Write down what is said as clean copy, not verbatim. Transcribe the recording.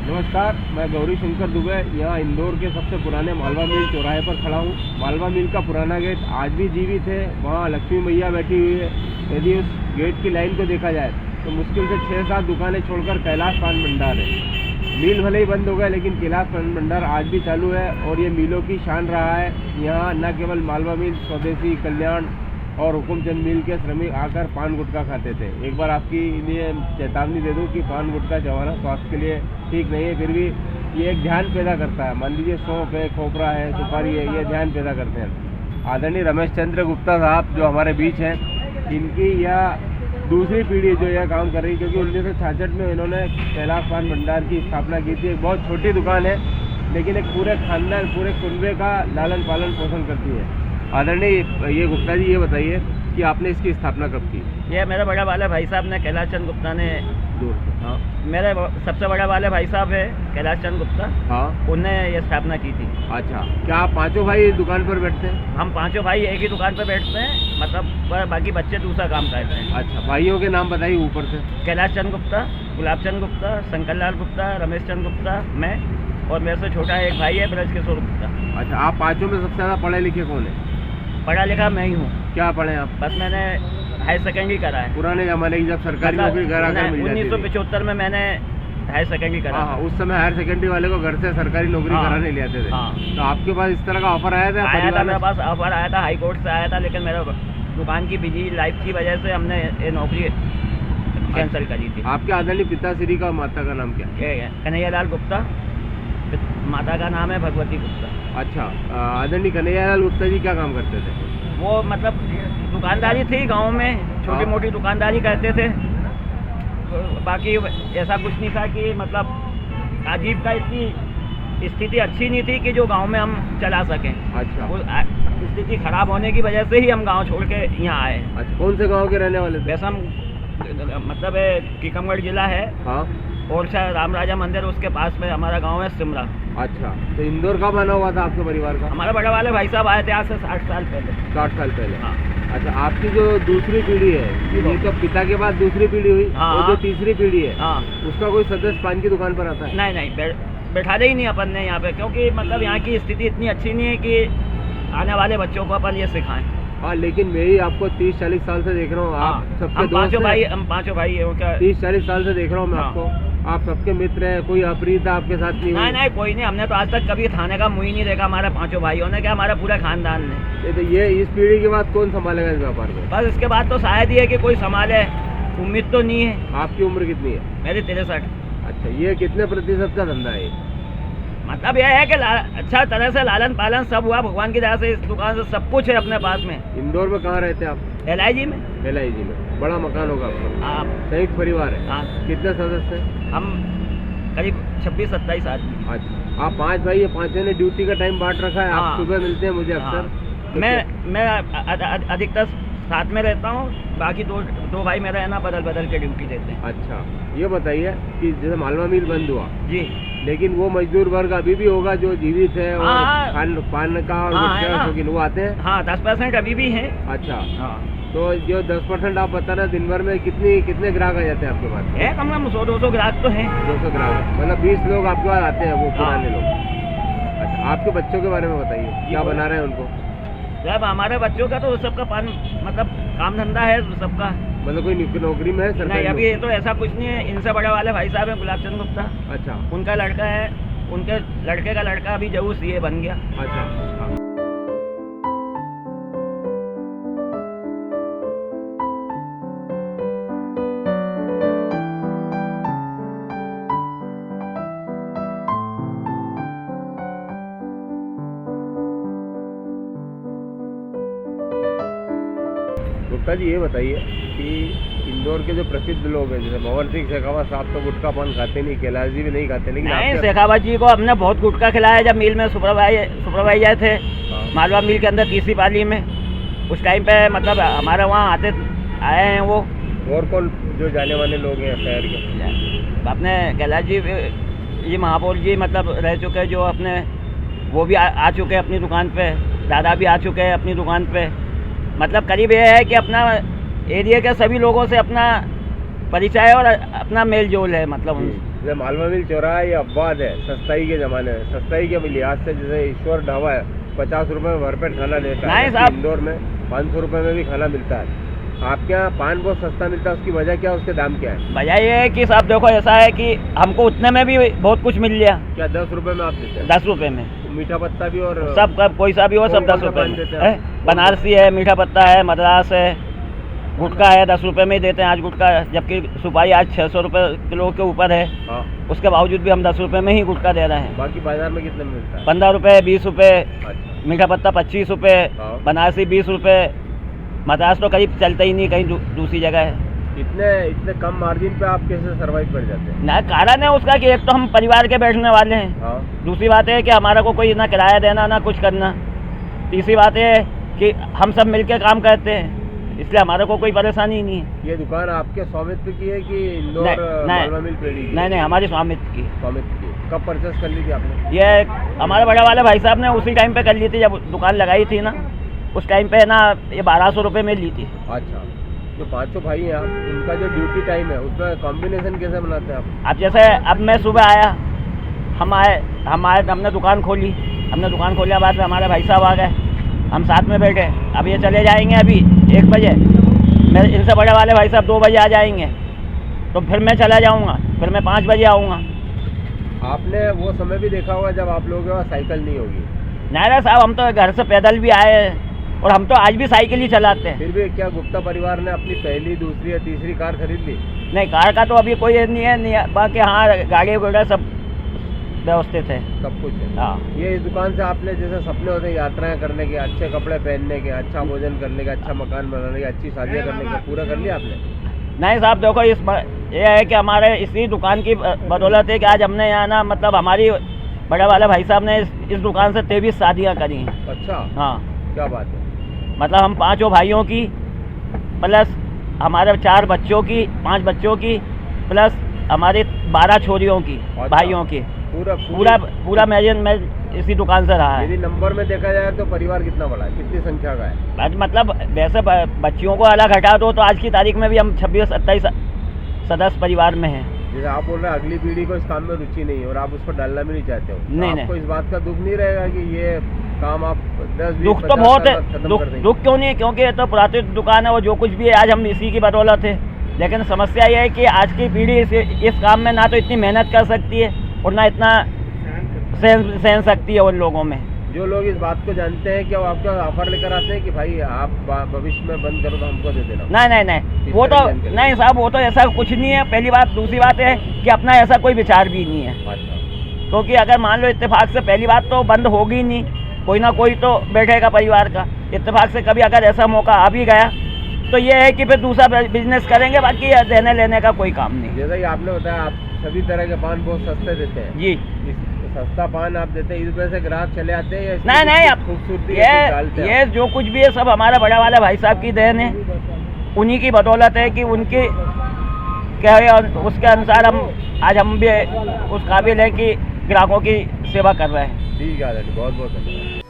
नमस्कार, मैं गौरी शंकर दुबे यहाँ इंदौर के सबसे पुराने मालवा मिल चौराहे पर खड़ा हूँ। मालवा मिल का पुराना गेट आज भी जीवित है। वहाँ लक्ष्मी मैया बैठी हुई है। यदि उस गेट की लाइन को देखा जाए तो मुश्किल से 6-7 दुकानें छोड़कर कैलाश पान भंडार है। मिल भले ही बंद हो गए लेकिन कैलाश पान भंडार आज भी चालू है और ये मिलों की शान रहा है। यहाँ न केवल मालवा मिल, स्वदेशी, कल्याण और हुकुमचंद मिल के श्रमिक आकर पान गुटखा खाते थे। एक बार आपकी लिए चेतावनी दे दूं कि पान गुटखा चबाना स्वास्थ्य के लिए ठीक नहीं है, फिर भी ये एक ध्यान पैदा करता है। मान लीजिए सौंफ है, खोपरा है, सुपारी है, ये ध्यान पैदा करते हैं। आदरणीय रमेश चंद्र गुप्ता साहब जो हमारे बीच हैं, इनकी यह दूसरी पीढ़ी जो यह काम कर रही है, क्योंकि 1966 में इन्होंने कैलाश पान भंडार की स्थापना की थी। एक बहुत छोटी दुकान है लेकिन एक पूरे खानदान, पूरे कुनबे का लालन पालन पोषण करती है। आदरणीय ये गुप्ता जी, ये बताइए कि आपने इसकी स्थापना कब की? ये मेरे बड़ा वाले भाई साहब ने, कैलाश चंद गुप्ता ने, हाँ, मेरे सबसे बड़ा वाले भाई साहब है कैलाश चंद गुप्ता, हाँ, उनने ये स्थापना की थी। अच्छा, क्या आप पांचों भाई दुकान पर बैठते हैं? हम पांचों भाई एक ही दुकान पर बैठते हैं, मतलब बाकी बच्चे दूसरा काम करते हैं। अच्छा, भाइयों के नाम बताइए ऊपर से। कैलाश चंद गुप्ता, गुलाब चंद गुप्ता, शंकर लाल गुप्ता, रमेश चंद गुप्ता, मैं, और मेरे से छोटा एक भाई है ब्रज किशोर गुप्ता। अच्छा, आप पाँचों में सबसे ज़्यादा पढ़े लिखे कौन है? पढ़ा लिखा मैं ही हूँ। क्या पढ़े आप? बस मैंने हाई सेकेंडरी करा है। पुराने जमाने की जब सरकारी नौकरी करा कर मिल जाती थी। 1975 में मैंने हाई सेकेंडरी करा। हाँ, उस समय हायर सेकेंडरी वाले को घर से सरकारी नौकरी कराने ले आते थे। हाँ। तो आपके पास इस तरह का ऑफर आया था? मेरे पास ऑफर आया था, हाई कोर्ट से आया था, लेकिन मेरा दुकान की बिजी लाइफ की वजह से हमने ये नौकरी कैंसिल करी थी। आपके आदरणीय पिताश्री का माता का नाम क्या है? कन्हैया लाल गुप्ता, माता का नाम है भगवती गुप्ता। अच्छा, आदरणीय कन्हैया लाल गुप्ता जी क्या काम करते थे? वो मतलब दुकानदारी थी गांव में, छोटी मोटी दुकानदारी करते थे। बाकी ऐसा कुछ नहीं था कि मतलब अजीब का इतनी स्थिति अच्छी नहीं थी कि जो गांव में हम चला सकें। अच्छा, वो स्थिति खराब होने की वजह से ही हम गांव छोड़ के यहाँ आए। अच्छा, कौन से गांव के रहने वाले थे? वैसे हम मतलब टीकमगढ़ जिला है, हाँ, और राम राजा मंदिर उसके पास में हमारा गांव है सिमरा। अच्छा, तो इंदौर कब आना हुआ था आपके परिवार का? हमारे बड़े वाले भाई साहब आए थे आज से 60 साल पहले। 60 साल पहले, हाँ। अच्छा, आपकी जो दूसरी पीढ़ी है, ये तो पिता के बाद दूसरी पीढ़ी हुई, हाँ, और जो तीसरी पीढ़ी है, हाँ, उसका कोई सदस्य पान की दुकान पर आता है? नहीं, बैठा दे ही नहीं अपन ने यहाँ पे, क्योंकि मतलब यहाँ की स्थिति इतनी अच्छी नहीं है कि आने वाले बच्चों को अपन ये सिखाएं। हाँ, लेकिन मैं ही आपको 30-40 साल से देख रहा हूँ। आप सबके हम पांचों भाई हैं। 30-40 साल से देख रहा हूँ मैं आपको। आप सबके मित्र हैं, कोई अप्रीत आपके साथ नहीं? नहीं, कोई नहीं। हमने तो आज तक कभी थाने का मुंह ही नहीं देखा हमारे पांचों भाइयों ने, क्या हमारे पूरे खानदान ने। तो ये इस पीढ़ी के बाद कौन संभालेगा इस व्यापार को? बस इसके बाद तो शायद ही है कि कोई संभाले, उम्मीद तो नहीं है। आपकी उम्र कितनी है? मेरी 63। अच्छा, ये कितने प्रतिशत का धंधा है? मतलब यह है कि अच्छा तरह से लालन पालन सब हुआ भगवान की दया से। इस दुकान से सब कुछ है अपने पास में। इंदौर में कहाँ रहते हैं आप? LIG में। LIG में बड़ा मकान होगा आपका? हाँ, संयुक्त परिवार है। हाँ। कितने सदस्य हैं? हम करीब 26-27 आदमी। अच्छा, आप 5 भाई है, 5 ने ड्यूटी का टाइम बांट रखा है? आप सुबह मिलते हैं मुझे अक्सर? मैं अधिकतर साथ में रहता हूँ, बाकी दो भाई मेरा है ना बदल के ड्यूटी देते हैं। अच्छा, ये बताइए कि जैसे मालवा मिल बंद हुआ जी, लेकिन वो मजदूर वर्ग अभी भी होगा जो जीवित है और पान का और शौकीन, वो आते हैं? हाँ, 10% अभी भी है। अच्छा, हाँ, तो जो 10% आप बता रहे हैं, दिन भर में कितने ग्राहक आ जाते हैं आपके पास? है कम से कम 100-200 ग्राहक तो हैं। 200 ग्राहक, मतलब 20 लोग आपके पास आते हैं, वो पुराने लोग। अच्छा, आपके बच्चों के बारे में बताइए, क्या बना रहे हैं उनको? जब हमारे बच्चों का तो सबका मतलब काम धंधा है सबका। मतलब कोई नौकरी में है सरकारी? नहीं, अभी तो ऐसा कुछ नहीं है। इनसे बड़े वाले भाई साहब हैं गुलाब चंद गुप्ता। अच्छा, उनका लड़का है, उनके लड़के का लड़का अभी जब CA बन गया। अच्छा, हाँ। गुप्ता जी ये बताइए कि इंदौर के जो प्रसिद्ध लोग हैं जैसे भवन सिंह शेखावत साहब तो गुटखा पान खाते नहीं, कैलाश जी भी नहीं खाते, लेकिन नहीं, आपके- शेखावत जी को हमने बहुत गुटखा खिलाया जब मिल में सुपरवाइजर थे, हाँ। मालवा मिल के अंदर तीसरी पाली में। उस टाइम पे मतलब हमारे वहाँ आए हैं वो। और कौन जो जाने वाले लोग हैं शहर के? अपने कैलाश जी महापौर जी मतलब रह चुके हैं, जो अपने वो भी आ चुके हैं अपनी दुकान पे, दादा भी आ चुके हैं अपनी दुकान पे। मतलब करीब ये है कि अपना एरिया के सभी लोगों से अपना परिचय और अपना मेल जोल है। मतलब जैसे मालवा मिल चौराहा ये अपवाद है सस्ताई के जमाने में, सस्ताई के लिहाज से जैसे ईश्वर ढाबा है 50 रुपए में भरपेट खाना देता है, नहीं साहब। इंदौर में 500 रुपए में भी खाना मिलता है। आपके यहाँ पान बहुत सस्ता मिलता है, उसकी वजह क्या है, उसके दाम क्या है? वजह ये है कि साहब देखो ऐसा है कि हमको उतने में भी बहुत कुछ मिल लिया। क्या 10 रुपए में आप देते हैं? 10 रुपए में मीठा पत्ता भी और सब कोई सा भी हो सब 10 रुपए में देते है। हैं? बनारसी है, मीठा पत्ता है, मद्रास है, गुटखा है 10 रुपए में ही देते हैं आज गुटखा, जबकि सुपारी आज 600 रुपए किलो के ऊपर है। हाँ। उसके बावजूद भी हम 10 रुपए में ही गुटखा दे रहे हैं। बाकी बाजार में कितने में मिलता है? 15 रुपए, 20 रुपए, अच्छा। मीठा पत्ता 25 रुपए, हाँ। बनारसी 20 रुपए, मद्रास तो करीब चलता ही नहीं, कहीं दूसरी जगह है। इतने कम मार्जिन पे आप कैसे सरवाइव कर जाते हैं? ना कारण है उसका कि एक तो हम परिवार के बैठने वाले हैं, हाँ। दूसरी बात है कि हमारा को कोई ना किराया देना ना कुछ करना, तीसरी बात है कि हम सब मिलके काम करते हैं, इसलिए हमारे को कोई परेशानी नहीं है। ये दुकान आपके स्वामित्व की है कि इंदौर नहीं, मालवा मिल पेड़ी की? नहीं, हमारी स्वामित्व की। स्वामित्व की। कब परचेस कर ली थी आपने? ये हमारे बड़े वाले भाई साहब ने उसी टाइम पे कर ली थी जब दुकान लगाई थी ना, उस टाइम पे ना ये 1200 रुपये में ली थी। अच्छा, जो 500 भाई हैं आप, उनका जो ड्यूटी टाइम है उसमें कॉम्बिनेशन कैसे बनाते हैं आप? अब जैसे अब मैं सुबह आया, हम आए हमने दुकान खोली, के बाद में हमारे भाई साहब आ गए, हम साथ में बैठे। अब ये चले जाएंगे अभी 1 बजे, मैं इनसे बड़े वाले भाई साहब 2 बजे आ जाएंगे, तो फिर मैं चला जाऊँगा, फिर मैं 5 बजे आऊँगा। आपने वो समय भी देखा होगा जब आप लोगों के पास साइकिल नहीं होगी? नहीं साहब, हम तो घर से पैदल भी आए और हम तो आज भी साइकिल ही चलाते हैं। फिर भी क्या गुप्ता परिवार ने अपनी पहली, दूसरी या तीसरी कार खरीद ली? नहीं, कार का तो अभी कोई नहीं है, बाकी हाँ गाड़ी वगैरह सब व्यवस्थित है, सब कुछ है। हाँ। ये इस दुकान से आपने जैसे सपने होते हैं यात्राएं करने के, अच्छे कपड़े पहनने के, अच्छा भोजन करने के, अच्छा मकान बनाने के, अच्छी शादियाँ करने के, पूरा कर लिया आपने? नहीं साहब देखो, ये है कि हमारे इसी दुकान की बदौलत है कि आज हमने यहाँ ना मतलब हमारी बड़े वाले भाई साहब ने इस दुकान से 23 शादियाँ करी हैं। अच्छा, हाँ, क्या बात है। मतलब हम 5 भाइयों की प्लस हमारे 4 बच्चों की, 5 बच्चों की प्लस हमारे 12 छोरियों की, अच्छा। भाइयों की, पूरा मैं इसी दुकान से रहा है। यदि नंबर में देखा जाए तो परिवार कितना बड़ा है, कितनी संख्या का है? आज मतलब वैसे बच्चियों को अलग हटा दो तो आज की तारीख में भी हम 26-27 सदस्य परिवार में हैं। जैसे आप बोल रहे हैं अगली पीढ़ी को इस काम में रुचि नहीं है और आप उस पर डालना भी नहीं चाहते हो, नहीं, आपको इस बात का दुख नहीं रहेगा कि ये काम आप 10-20 दुख तो बहुत है, खत्म कर देंगे? दुख क्यों नहीं है, क्योंकि ये तो पुरातन दुकान है और जो कुछ भी है आज हम इसी की बदौलत है। लेकिन समस्या ये है कि आज की पीढ़ी इस काम में ना तो इतनी मेहनत कर सकती है और ना इतना सहन सकती है उन लोगों में। जो लोग इस बात को जानते हैं कि वो आपका ऑफर लेकर आते हैं कि भाई आप भविष्य में बंद करो तो हमको दे देना? नहीं, वो तो नहीं साहब, वो तो ऐसा कुछ नहीं है। पहली बात, दूसरी बात है कि अपना ऐसा कोई विचार भी नहीं है। अच्छा। क्योंकि अगर मान लो इत्तेफाक से, पहली बात तो बंद होगी नहीं, कोई ना कोई तो बैठेगा परिवार का। इत्तेफाक से कभी अगर ऐसा मौका आ भी गया तो ये है कि फिर दूसरा बिजनेस करेंगे, बाकी देने लेने का कोई काम नहीं। जैसा कि आपने बताया आप सभी तरह के पान बहुत सस्ते देते हैं जी, सस्ता पान आप देते हैं, इस वजह से ग्राहक चले आते हैं? नहीं, खूबसूरती ये जो कुछ भी है सब हमारे बड़े वाले भाई साहब की देन है, उन्हीं की बदौलत है कि उनकी क्या है, उसके अनुसार हम भी उस काबिल है कि ग्राहकों की सेवा कर रहे हैं। ठीक है, बहुत बहुत धन्यवाद।